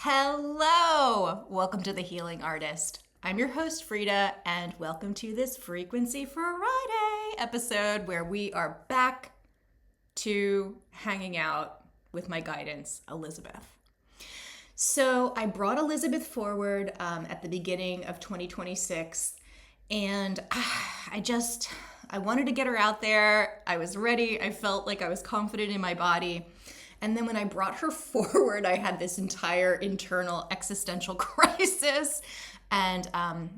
Hello! Welcome to The Healing Artist. I'm your host, Frida, and welcome to this Frequency Friday episode where we are back to hanging out with my guidance, Elisabeth. So I brought Elisabeth forward at the beginning of 2026, and I wanted to get her out there. I was ready. I felt like I was confident in my body. And then when I brought her forward, I had this entire internal existential crisis. And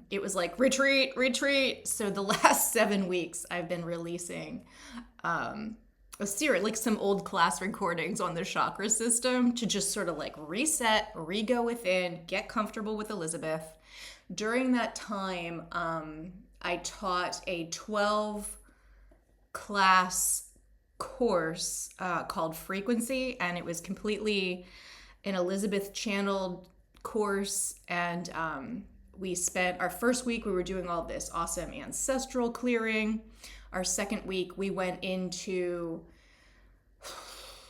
it was like, retreat, retreat. So the last 7 weeks, I've been releasing a series, like some old class recordings on the chakra system to just sort of like reset, re-go within, get comfortable with Elisabeth. During that time, I taught a 12-class course called Frequency, and it was completely an Elisabeth channeled course. And we spent our first week, we were doing all this awesome ancestral clearing. Our second week, we went into,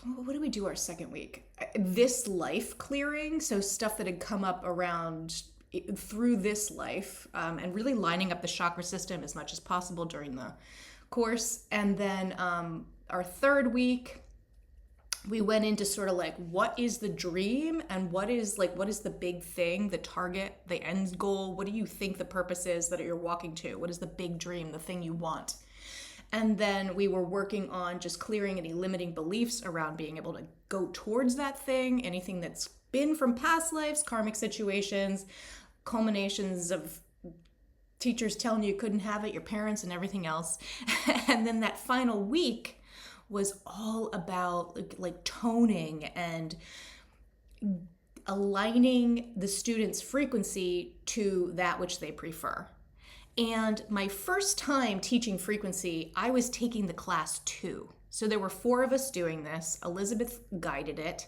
what did we do our second week? This life clearing, so stuff that had come up around through this life, and really lining up the chakra system as much as possible during the course. And then our third week, we went into sort of like, what is the dream and what is the big thing, the target, the end goal? What do you think the purpose is that you're walking to? What is the big dream, the thing you want? And then we were working on just clearing any limiting beliefs around being able to go towards that thing, anything that's been from past lives, karmic situations, culminations of teachers telling you couldn't have it, your parents and everything else. And then that final week was all about like toning and aligning the students' frequency to that which they prefer. And my first time teaching frequency, I was taking the class 2. So there were 4 of us doing this. Elisabeth guided it.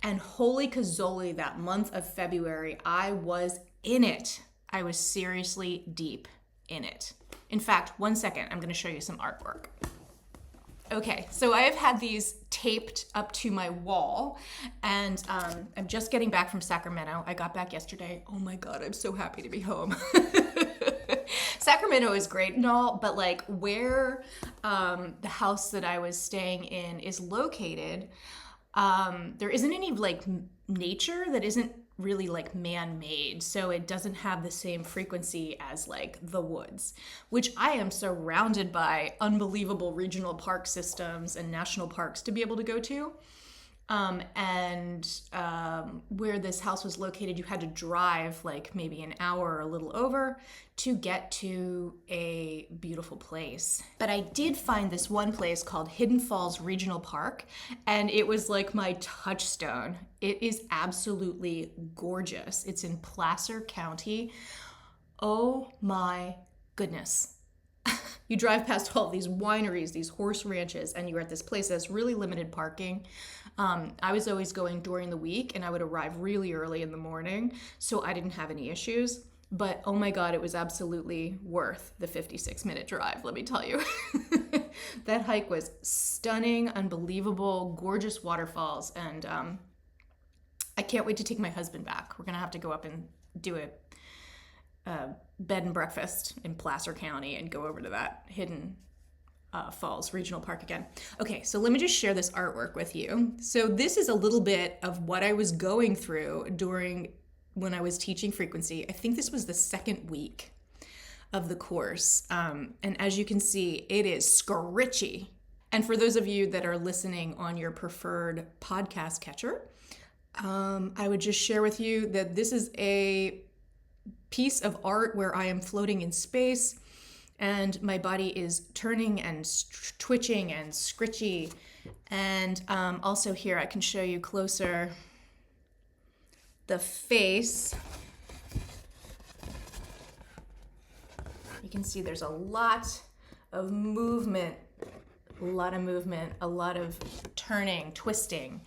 And holy cazoli, that month of February, I was in it. I was seriously deep in it. In fact, one second, I'm going to show you some artwork. Okay, so I have had these taped up to my wall, and I'm just getting back from Sacramento. I got back yesterday. Oh my God, I'm so happy to be home. Sacramento is great and all, but like where the house that I was staying in is located, there isn't any like nature that isn't really like man-made, so it doesn't have the same frequency as like the woods, which I am surrounded by unbelievable regional park systems and national parks to be able to go to. Where this house was located, you had to drive like maybe an hour or a little over to get to a beautiful place. But I did find this one place called Hidden Falls Regional Park, and it was like my touchstone. It is absolutely gorgeous. It's in Placer County. Oh my goodness. You drive past all these wineries, these horse ranches, and you're at this place that's really limited parking. I was always going during the week, and I would arrive really early in the morning, so I didn't have any issues. But oh my God, it was absolutely worth the 56-minute drive, let me tell you. That hike was stunning, unbelievable, gorgeous waterfalls, and I can't wait to take my husband back. We're going to have to go up and do a bed and breakfast in Placer County and go over to that Hidden Falls Regional Park again. Okay, so let me just share this artwork with you. So this is a little bit of what I was going through when I was teaching frequency. I think this was the second week of the course. And as you can see, it is scritchy. And for those of you that are listening on your preferred podcast catcher, I would just share with you that this is a piece of art where I am floating in space and my body is turning and twitching and scritchy. And also here I can show you closer the face. You can see there's a lot of movement, a lot of turning, twisting,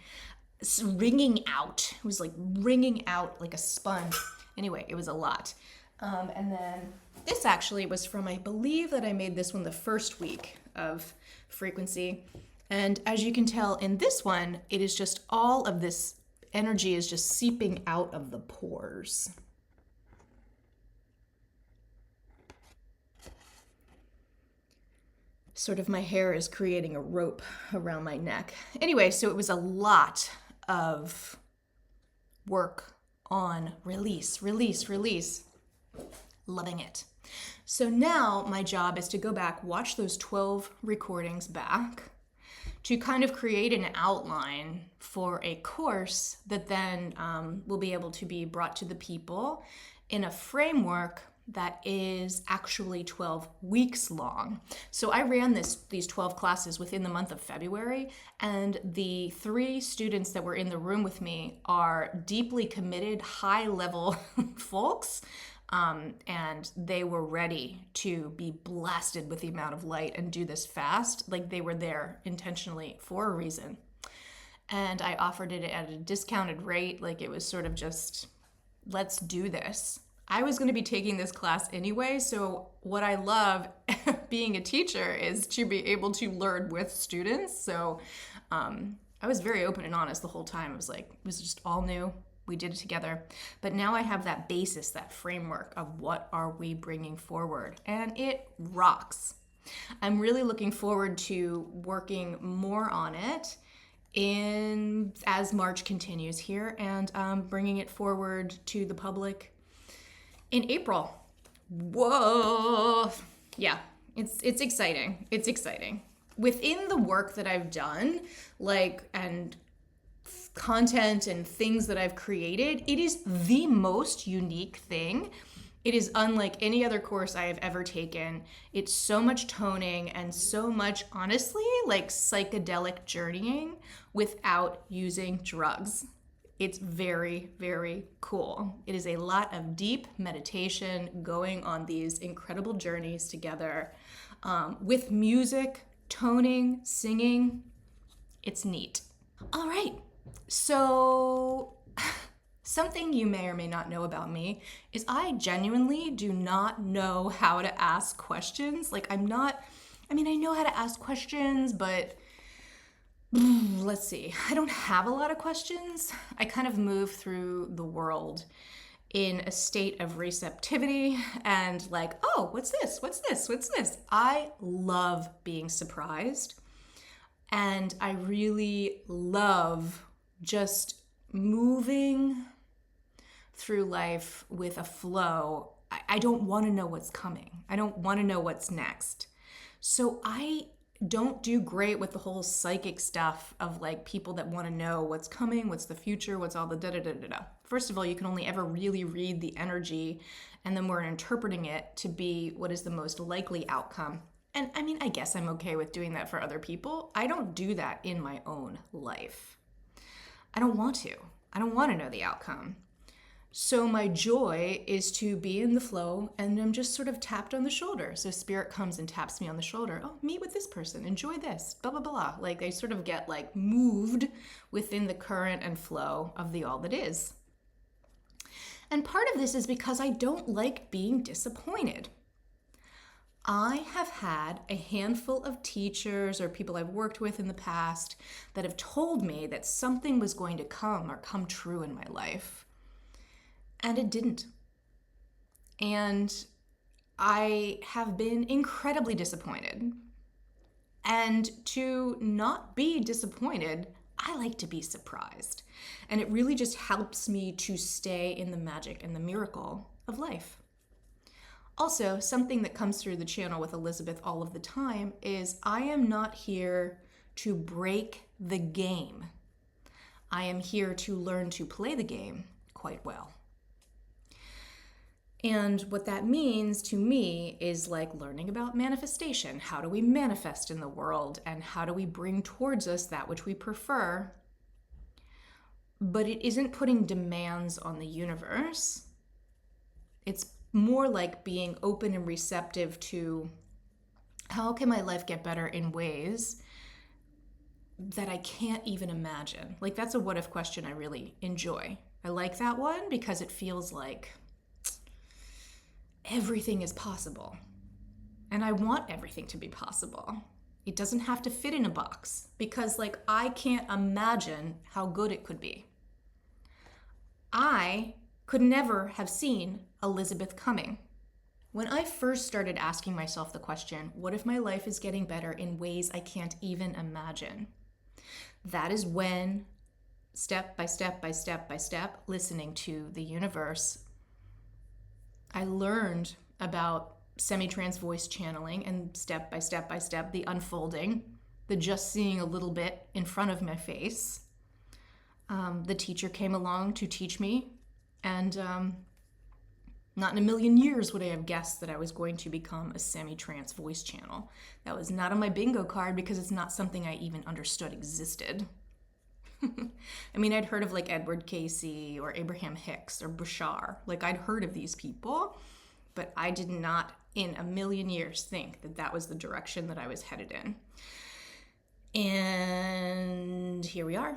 wringing out. It was like wringing out like a sponge. Anyway, it was a lot. And then this actually was from, I believe that I made this one the first week of frequency. And as you can tell in this one, it is just all of this energy is just seeping out of the pores. Sort of my hair is creating a rope around my neck. Anyway, so it was a lot of work on release, release, release. Loving it. So now my job is to go back, watch those 12 recordings back, to kind of create an outline for a course that then will be able to be brought to the people in a framework that is actually 12 weeks long. So I ran these 12 classes within the month of February, and the 3 students that were in the room with me are deeply committed, high-level folks, and they were ready to be blasted with the amount of light and do this fast. Like, they were there intentionally for a reason. And I offered it at a discounted rate. Like, it was sort of just, let's do this. I was going to be taking this class anyway, so what I love being a teacher is to be able to learn with students. So I was very open and honest the whole time. I was like, it was just all new. We did it together. But now I have that basis, that framework of what are we bringing forward, and it rocks. I'm really looking forward to working more on it as March continues here, and bringing it forward to the public in April. Whoa. Yeah, it's exciting. It's exciting. Within the work that I've done, and content and things that I've created, it is the most unique thing. It is unlike any other course I have ever taken. It's so much toning and so much, honestly, like psychedelic journeying without using drugs. It's very, very cool. It is a lot of deep meditation, going on these incredible journeys together, with music, toning, singing. It's neat. All right. So something you may or may not know about me is I genuinely do not know how to ask questions. I know how to ask questions, but let's see. I don't have a lot of questions. I kind of move through the world in a state of receptivity and oh, what's this? What's this? What's this? I love being surprised. And I really love just moving through life with a flow. I don't want to know what's coming. I don't want to know what's next. So I don't do great with the whole psychic stuff of people that want to know what's coming, what's the future, what's all the da-da-da-da-da. First of all, you can only ever really read the energy, and then we're interpreting it to be what is the most likely outcome. And I guess I'm okay with doing that for other people. I don't do that in my own life. I don't want to. I don't want to know the outcome. So my joy is to be in the flow, and I'm just sort of tapped on the shoulder. So spirit comes and taps me on the shoulder. Oh, meet with this person, enjoy this, blah, blah, blah. I sort of get moved within the current and flow of the all that is. And part of this is because I don't like being disappointed. I have had a handful of teachers or people I've worked with in the past that have told me that something was going to come or come true in my life. And it didn't. And I have been incredibly disappointed. And to not be disappointed, I like to be surprised. And it really just helps me to stay in the magic and the miracle of life. Also, something that comes through the channel with Elisabeth all of the time is I am not here to break the game. I am here to learn to play the game quite well. And what that means to me is learning about manifestation. How do we manifest in the world, and how do we bring towards us that which we prefer? But it isn't putting demands on the universe. It's more like being open and receptive to how can my life get better in ways that I can't even imagine. That's a what if question I really enjoy. I like that one because it feels like everything is possible. And I want everything to be possible. It doesn't have to fit in a box because I can't imagine how good it could be. I could never have seen Elisabeth coming. When I first started asking myself the question, what if my life is getting better in ways I can't even imagine? That is when, step by step by step by step, listening to the universe, I learned about semi-trance voice channeling, and step by step by step, the unfolding, the just seeing a little bit in front of my face. The teacher came along to teach me, and not in a million years would I have guessed that I was going to become a semi-trance voice channel. That was not on my bingo card because it's not something I even understood existed. I mean, I'd heard of like Edward Casey or Abraham Hicks or Bashar. Like, I'd heard of these people, but I did not in a million years think that that was the direction that I was headed in. And here we are.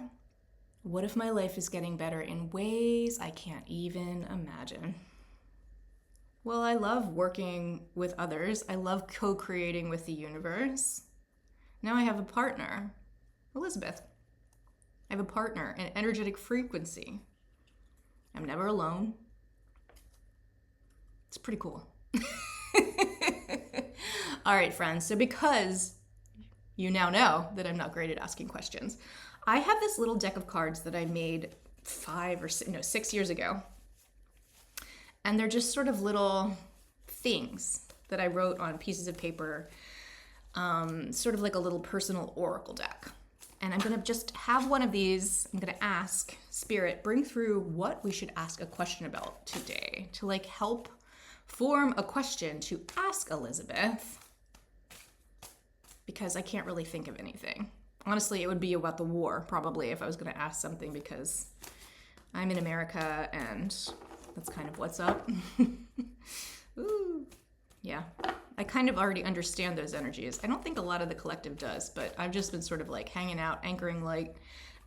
What if my life is getting better in ways I can't even imagine? Well, I love working with others. I love co-creating with the universe. Now I have a partner, Elisabeth. I have a partner, an energetic frequency. I'm never alone. It's pretty cool. All right, friends. So because you now know that I'm not great at asking questions, I have this little deck of cards that I made 6 years ago. And they're just sort of little things that I wrote on pieces of paper, sort of like a little personal oracle deck. And I'm gonna just have one of these. I'm gonna ask Spirit, bring through what we should ask a question about today to like help form a question to ask Elisabeth, because I can't really think of anything. Honestly, it would be about the war probably if I was gonna ask something, because I'm in America and that's kind of what's up. Ooh. Yeah, I kind of already understand those energies. I don't think a lot of the collective does, but I've just been sort of like hanging out, anchoring light,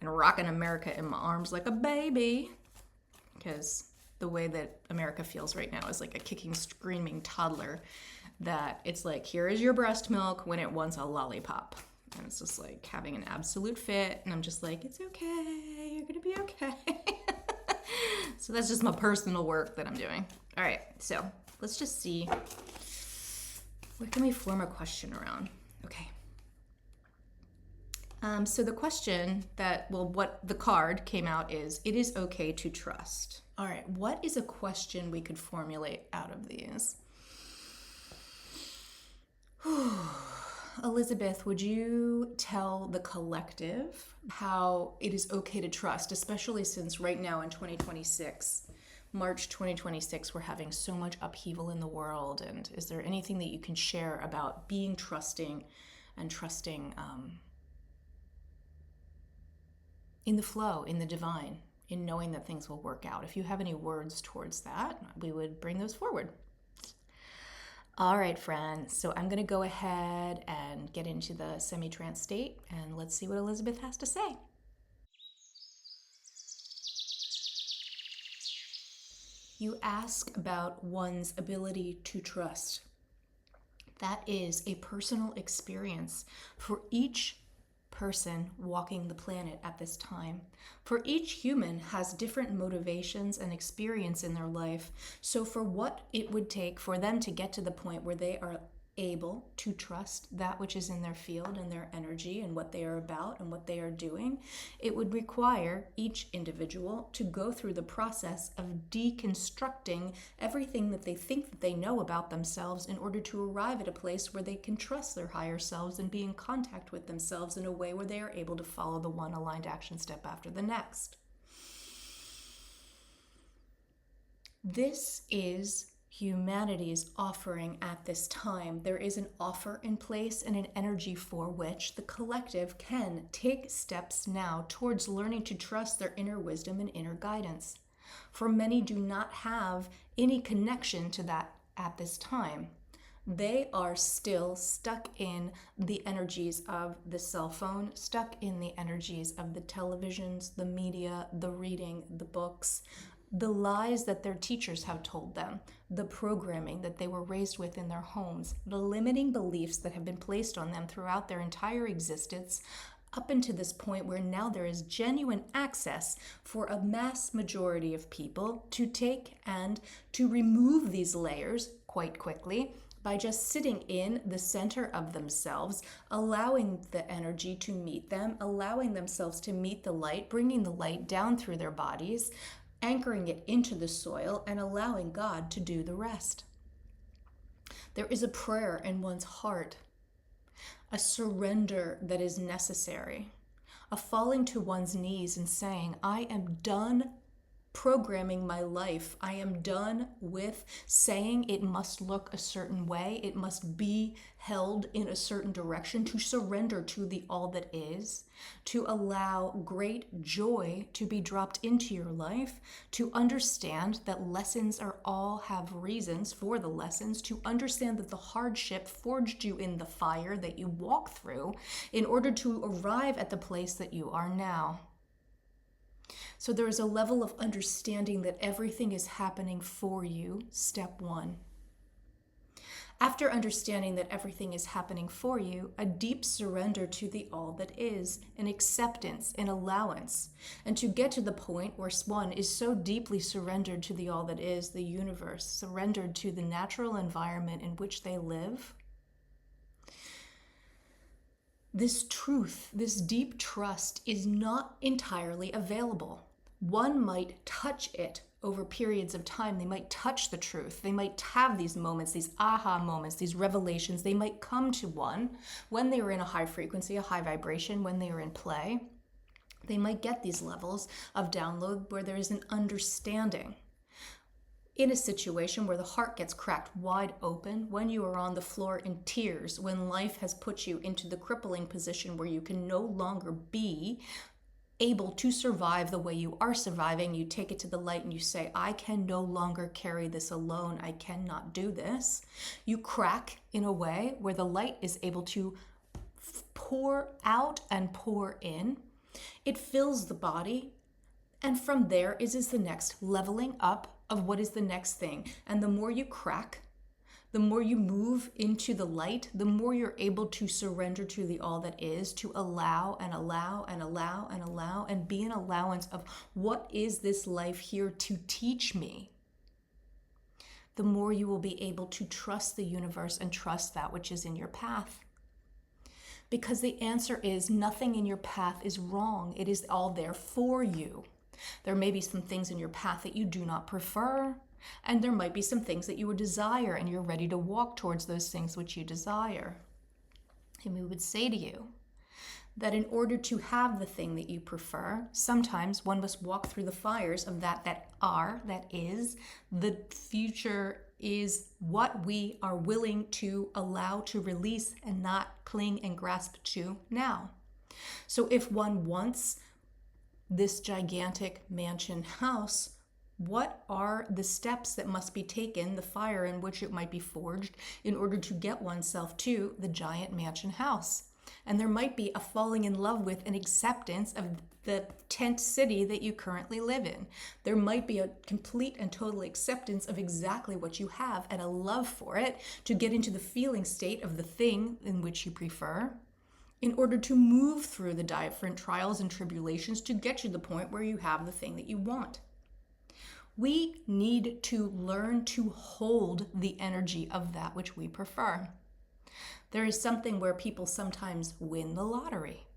and rocking America in my arms like a baby. Because the way that America feels right now is like a kicking, screaming toddler that it's like, here is your breast milk when it wants a lollipop. And it's just like having an absolute fit. And I'm just like, it's okay. You're going to be okay. So that's just my personal work that I'm doing. All right. So let's just see. What can we form a question around? Okay. So the question what the card came out is, it is okay to trust. All right. What is a question we could formulate out of these? Elisabeth, would you tell the collective how it is okay to trust, especially since right now in 2026, March 2026, we're having so much upheaval in the world? And is there anything that you can share about being trusting and trusting in the flow, in the divine, in knowing that things will work out? If you have any words towards that, we would bring those forward. All right, friends. So I'm going to go ahead and get into the semi-trance state, and let's see what Elisabeth has to say. You ask about one's ability to trust. That is a personal experience for each person walking the planet at this time. For each human has different motivations and experience in their life. So for what it would take for them to get to the point where they are able to trust that which is in their field and their energy and what they are about and what they are doing, it would require each individual to go through the process of deconstructing everything that they think that they know about themselves in order to arrive at a place where they can trust their higher selves and be in contact with themselves in a way where they are able to follow the one aligned action step after the next. This is humanity's offering at this time. There is an offer in place and an energy for which the collective can take steps now towards learning to trust their inner wisdom and inner guidance. For many do not have any connection to that at this time. They are still stuck in the energies of the cell phone, stuck in the energies of the televisions, the media, the reading, the books, the lies that their teachers have told them, the programming that they were raised with in their homes, the limiting beliefs that have been placed on them throughout their entire existence up into this point where now there is genuine access for a mass majority of people to take and to remove these layers quite quickly by just sitting in the center of themselves, allowing the energy to meet them, allowing themselves to meet the light, bringing the light down through their bodies, anchoring it into the soil, and allowing God to do the rest. There is a prayer in one's heart, a surrender that is necessary, a falling to one's knees and saying, I am done programming my life. I am done with saying it must look a certain way. It must be held in a certain direction, to surrender to the all that is, to allow great joy to be dropped into your life, to understand that lessons are all have reasons for the lessons, to understand that the hardship forged you in the fire that you walk through in order to arrive at the place that you are now. So there is a level of understanding that everything is happening for you, step one. After understanding that everything is happening for you, a deep surrender to the all that is, an acceptance, an allowance, and to get to the point where one is so deeply surrendered to the all that is, the universe, surrendered to the natural environment in which they live. This truth, this deep trust is not entirely available. One might touch it over periods of time. They might touch the truth. They might have these moments, these aha moments, these revelations. They might come to one when they were in a high frequency, a high vibration, when they were in play. They might get these levels of download where there is an understanding. In a situation where the heart gets cracked wide open, when you are on the floor in tears, when life has put you into the crippling position where you can no longer be able to survive the way you are surviving, you take it to the light and you say, I can no longer carry this alone. I cannot do this. You crack in a way where the light is able to pour out and pour in. It fills the body. And from there is the next leveling up of what is the next thing. And the more you crack, the more you move into the light, the more you're able to surrender to the all that is, to allow and allow and allow and allow and be an allowance of what is this life here to teach me. The more you will be able to trust the universe and trust that which is in your path. Because the answer is nothing in your path is wrong. It is all there for you. There may be some things in your path that you do not prefer, and there might be some things that you would desire, and you're ready to walk towards those things which you desire. And we would say to you that in order to have the thing that you prefer, sometimes one must walk through the fires of that is. The future is what we are willing to allow to release and not cling and grasp to now. So if one wants this gigantic mansion house, what are the steps that must be taken, the fire in which it might be forged, in order to get oneself to the giant mansion house? And there might be a falling in love with an acceptance of the tent city that you currently live in. There might be a complete and total acceptance of exactly what you have and a love for it to get into the feeling state of the thing in which you prefer, in order to move through the different trials and tribulations to get you to the point where you have the thing that you want. We need to learn to hold the energy of that which we prefer. There is something where people sometimes win the lottery.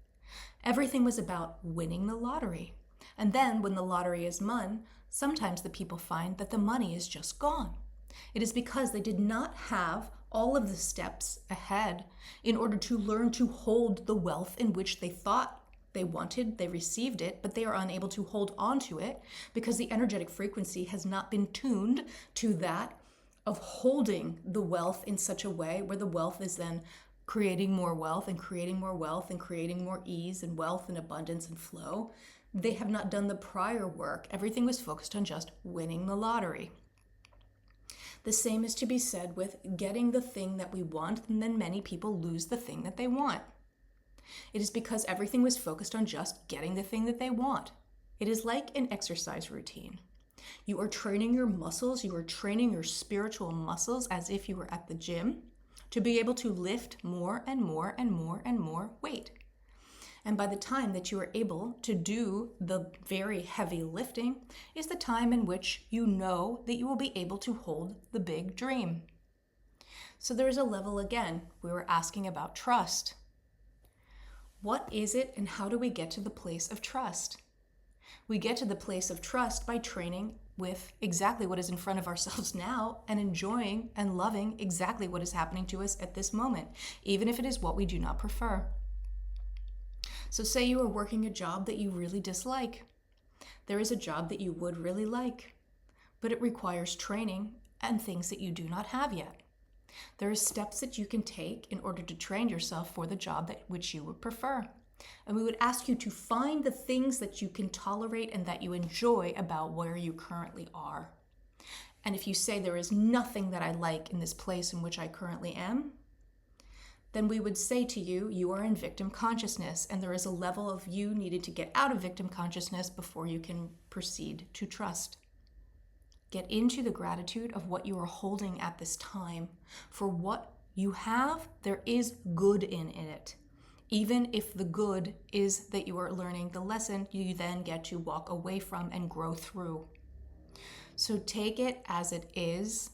Everything was about winning the lottery. And then when the lottery is won, sometimes the people find that the money is just gone. It is because they did not have all of the steps ahead in order to learn to hold the wealth in which they thought they wanted, they received it, but they are unable to hold on to it because the energetic frequency has not been tuned to that of holding the wealth in such a way where the wealth is then creating more wealth and creating more wealth and creating more ease and wealth and abundance and flow. They have not done the prior work. Everything was focused on just winning the lottery. The same is to be said with getting the thing that we want, and then many people lose the thing that they want. It is because everything was focused on just getting the thing that they want. It is like an exercise routine. You are training your muscles, you are training your spiritual muscles as if you were at the gym to be able to lift more and more and more and more weight. And by the time that you are able to do the very heavy lifting is the time in which you know that you will be able to hold the big dream. So there is a level again. We were asking about trust. What is it and how do we get to the place of trust? We get to the place of trust by training with exactly what is in front of ourselves now and enjoying and loving exactly what is happening to us at this moment, even if it is what we do not prefer. So say you are working a job that you really dislike. There is a job that you would really like, but it requires training and things that you do not have yet. There are steps that you can take in order to train yourself for the job that which you would prefer. And we would ask you to find the things that you can tolerate and that you enjoy about where you currently are. And if you say there is nothing that I like in this place in which I currently am, then we would say to you, you are in victim consciousness, and there is a level of you needed to get out of victim consciousness before you can proceed to trust. Get into the gratitude of what you are holding at this time. For what you have, there is good in it. Even if the good is that you are learning the lesson, you then get to walk away from and grow through. So take it as it is.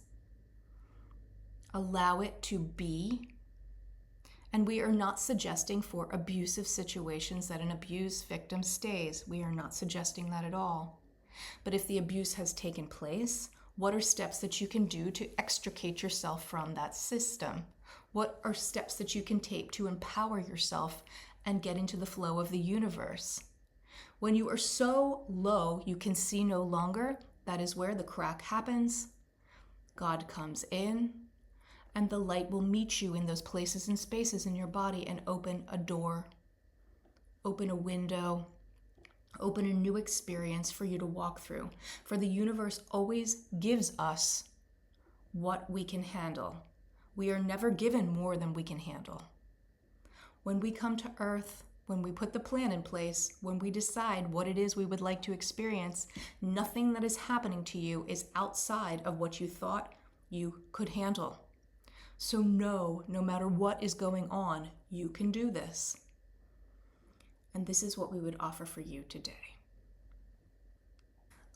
Allow it to be. And we are not suggesting for abusive situations that an abused victim stays. We are not suggesting that at all. But if the abuse has taken place, what are steps that you can do to extricate yourself from that system? What are steps that you can take to empower yourself and get into the flow of the universe? When you are so low you can see no longer, that is where the crack happens. God comes in, and the light will meet you in those places and spaces in your body and open a door, open a window, open a new experience for you to walk through. For the universe always gives us what we can handle. We are never given more than we can handle. When we come to Earth, when we put the plan in place, when we decide what it is we would like to experience, nothing that is happening to you is outside of what you thought you could handle. So no matter what is going on, you can do this. And this is what we would offer for you today.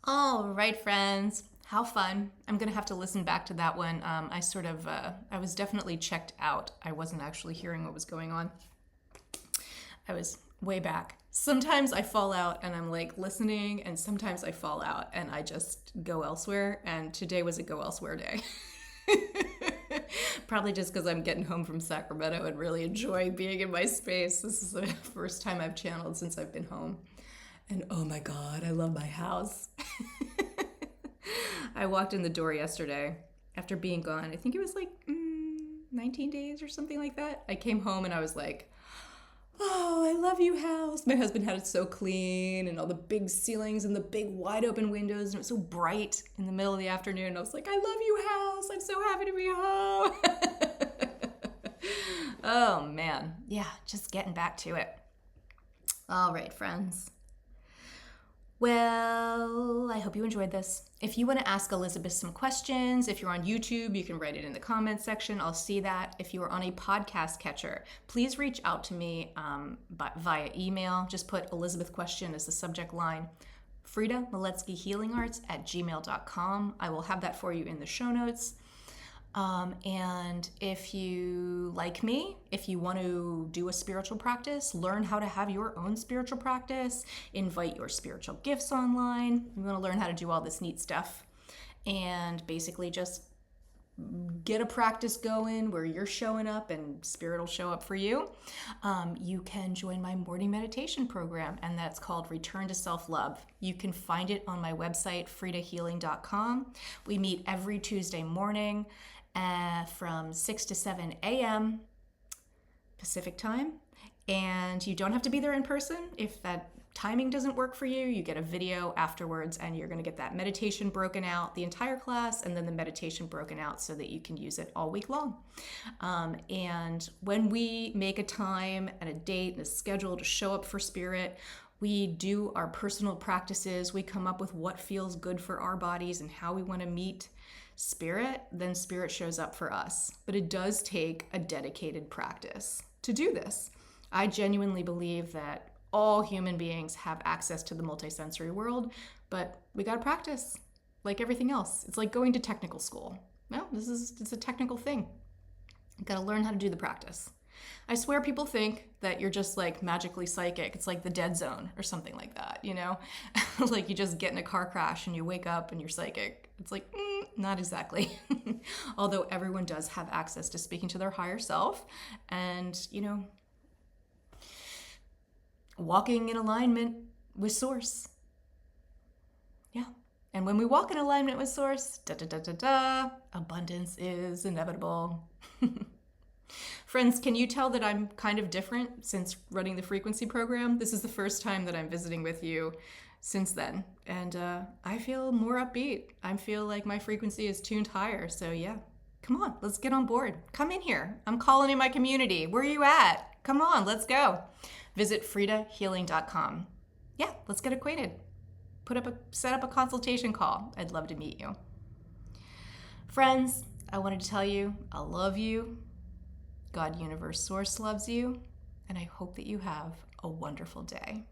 All right, friends. How fun. I'm going to have to listen back to that one. I was definitely checked out. I wasn't actually hearing what was going on. I was way back. Sometimes I fall out and I'm like listening, and sometimes I fall out and I just go elsewhere. And today was a go elsewhere day. Probably just because I'm getting home from Sacramento and really enjoying being in my space. This is the first time I've channeled since I've been home. And oh my God, I love my house. I walked in the door yesterday after being gone. I think it was like 19 days or something like that. I came home and I was like, oh, I love you, house. My husband had it so clean and all the big ceilings and the big wide open windows, and it was so bright in the middle of the afternoon. I was like, I love you, house. I'm so happy to be home. Oh, man. Yeah, just getting back to it. All right, friends. Well, I hope you enjoyed this. If you want to ask Elisabeth some questions, if you're on YouTube, you can write it in the comments section. I'll see that. If you are on a podcast catcher, please reach out to me via email. Just put Elisabeth question as the subject line. FridaMaletskyHealingArts@gmail.com. I will have that for you in the show notes. And if you, like me, if you want to do a spiritual practice, learn how to have your own spiritual practice, invite your spiritual gifts online, you want to learn how to do all this neat stuff, and basically just get a practice going where you're showing up and spirit will show up for you, you can join my morning meditation program, and that's called Return to Self-Love. You can find it on my website, fridahealing.com. We meet every Tuesday morning from 6 to 7 a.m. Pacific time. And you don't have to be there in person. If that timing doesn't work for you, you get a video afterwards, and you're going to get that meditation broken out, the entire class, and then the meditation broken out so that you can use it all week long. And when we make a time and a date and a schedule to show up for spirit, we do our personal practices. We come up with what feels good for our bodies and how we want to meet spirit. Then spirit shows up for us. But it does take a dedicated practice to do this. I genuinely believe that all human beings have access to the multisensory world, but we gotta practice like everything else. It's like going to technical school. No, it's a technical thing. You gotta learn how to do the practice. I swear people think that you're just like magically psychic. It's like the dead zone or something like that, you know? Like you just get in a car crash and you wake up and you're psychic. It's like, not exactly. Although everyone does have access to speaking to their higher self and, you know, walking in alignment with Source. Yeah. And when we walk in alignment with Source, abundance is inevitable. Friends, can you tell that I'm kind of different since running the frequency program? This is the first time that I'm visiting with you since then. And I feel more upbeat. I feel like my frequency is tuned higher. So yeah, come on, let's get on board. Come in here. I'm calling in my community. Where are you at? Come on, let's go. Visit fridahealing.com. Yeah, let's get acquainted. Set up a consultation call. I'd love to meet you. Friends, I wanted to tell you I love you. God, Universe, Source loves you, and I hope that you have a wonderful day.